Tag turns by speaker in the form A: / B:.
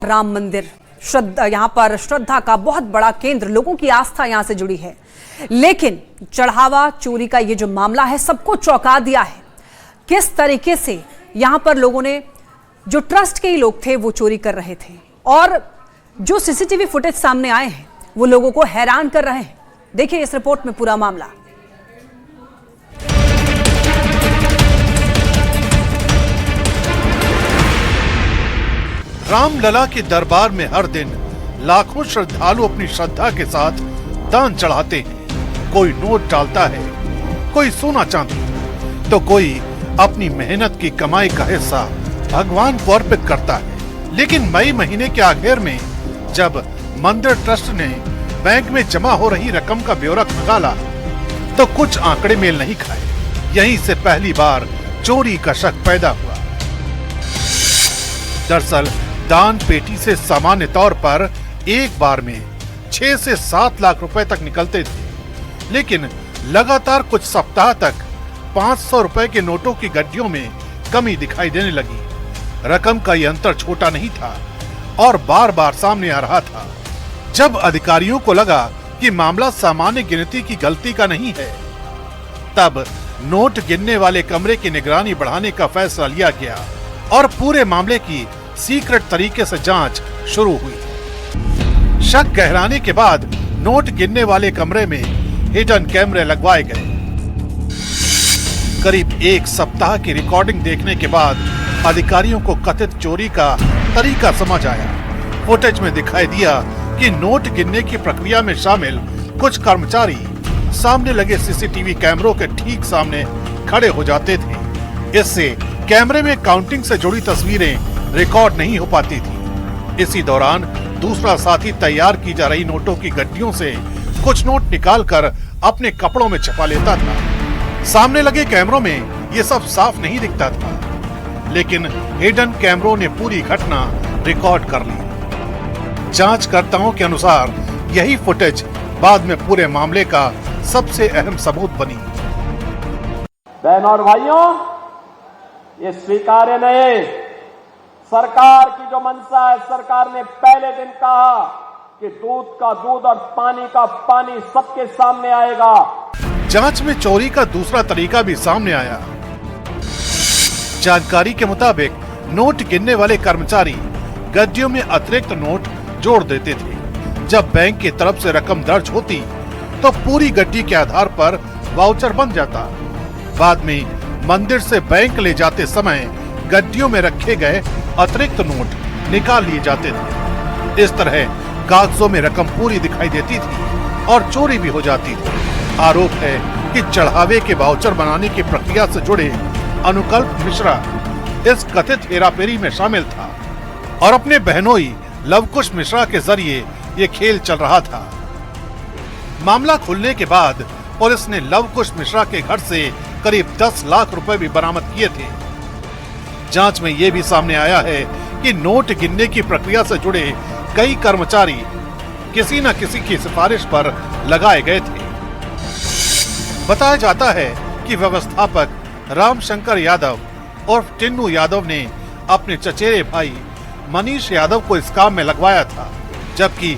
A: राम मंदिर श्रद्धा, यहाँ पर श्रद्धा का बहुत बड़ा केंद्र, लोगों की आस्था यहाँ से जुड़ी है। लेकिन चढ़ावा चोरी का ये जो मामला है सबको चौंका दिया है। किस तरीके से यहाँ पर लोगों ने, जो ट्रस्ट के ही लोग थे वो चोरी कर रहे थे, और जो सीसीटीवी फुटेज सामने आए हैं वो लोगों को हैरान कर रहे हैं। देखिए इस रिपोर्ट में पूरा मामला।
B: रामलला के दरबार में हर दिन लाखों श्रद्धालु अपनी श्रद्धा के साथ दान चढ़ाते हैं। कोई नोट डालता है, कोई सोना चांदी, तो कोई अपनी मेहनत की कमाई का हिस्सा भगवान को अर्पित करता है। लेकिन मई महीने के आखिर में जब मंदिर ट्रस्ट ने बैंक में जमा हो रही रकम का ब्यौरा खंगाला तो कुछ आंकड़े मेल नहीं खाए। यहीं से पहली बार चोरी का शक पैदा हुआ। दरअसल दान पेटी से सामान्य तौर पर एक बार में 6 से 7 लाख रुपए तक निकलते थे, लेकिन लगातार कुछ सप्ताह तक 500 रुपए के नोटों की गड्डियों में कमी दिखाई देने लगी। रकम का ये अंतर छोटा नहीं था और बार बार सामने आ रहा था। जब अधिकारियों को लगा कि मामला सामान्य गिनती की गलती का नहीं है, तब नोट गिनने वाले कमरे की निगरानी बढ़ाने का फैसला लिया गया और पूरे मामले की सीक्रेट तरीके से जांच शुरू हुई। शक गहराने के बाद नोट गिनने वाले कमरे में हिडन कैमरे लगवाए गए। करीब एक सप्ताह की रिकॉर्डिंग देखने के बाद अधिकारियों को कथित चोरी का तरीका समझ आया। फुटेज में दिखाई दिया कि नोट गिनने की प्रक्रिया में शामिल कुछ कर्मचारी सामने लगे सीसीटीवी कैमरों के ठीक सामने खड़े हो जाते थे। इससे कैमरे में काउंटिंग से जुड़ी तस्वीरें रिकॉर्ड नहीं हो पाती थी। इसी दौरान दूसरा साथी तैयार की जा रही नोटों की गड्डियों से कुछ नोट निकालकर अपने कपड़ों में छपा लेता था। सामने लगे कैमरों में ये सब साफ नहीं दिखता था, लेकिन हिडन कैमरों ने पूरी घटना रिकॉर्ड कर ली। जांचकर्ताओं के अनुसार यही फुटेज बाद में पूरे मामले का सबसे अहम सबूत बनी।
C: बहनों और भाइयों, ये स्वीकार्य नहीं। सरकार की जो मंशा है, सरकार ने पहले दिन कहा कि दूध का दूध और पानी का पानी सबके सामने आएगा।
B: जांच में चोरी का दूसरा तरीका भी सामने आया। जानकारी के मुताबिक नोट गिनने वाले कर्मचारी गड्डियों में अतिरिक्त नोट जोड़ देते थे। जब बैंक की तरफ से रकम दर्ज होती तो पूरी गड्डी के आधार पर वाउचर बन जाता। बाद में मंदिर से बैंक ले जाते समय गड्डियों में रखे गए अतिरिक्त नोट निकाल लिए जाते थे। इस तरह कागजों में रकम पूरी दिखाई देती थी और चोरी भी हो जाती थी। आरोप है कि चढ़ावे के वाउचर बनाने की प्रक्रिया से जुड़े अनुकल्प मिश्रा इस कथित हेराफेरी में शामिल था और अपने बहनोई लवकुश मिश्रा के जरिए ये खेल चल रहा था। मामला खुलने के बाद पुलिस ने लवकुश मिश्रा के घर से करीब 10 लाख रुपए भी बरामद किए थे। जांच में ये भी सामने आया है कि नोट गिनने की प्रक्रिया से जुड़े कई कर्मचारी किसी न किसी की सिफारिश पर लगाए गए थे। बताया जाता है कि व्यवस्थापक रामशंकर यादव और टिन्नू यादव ने अपने चचेरे भाई मनीष यादव को इस काम में लगवाया था, जबकि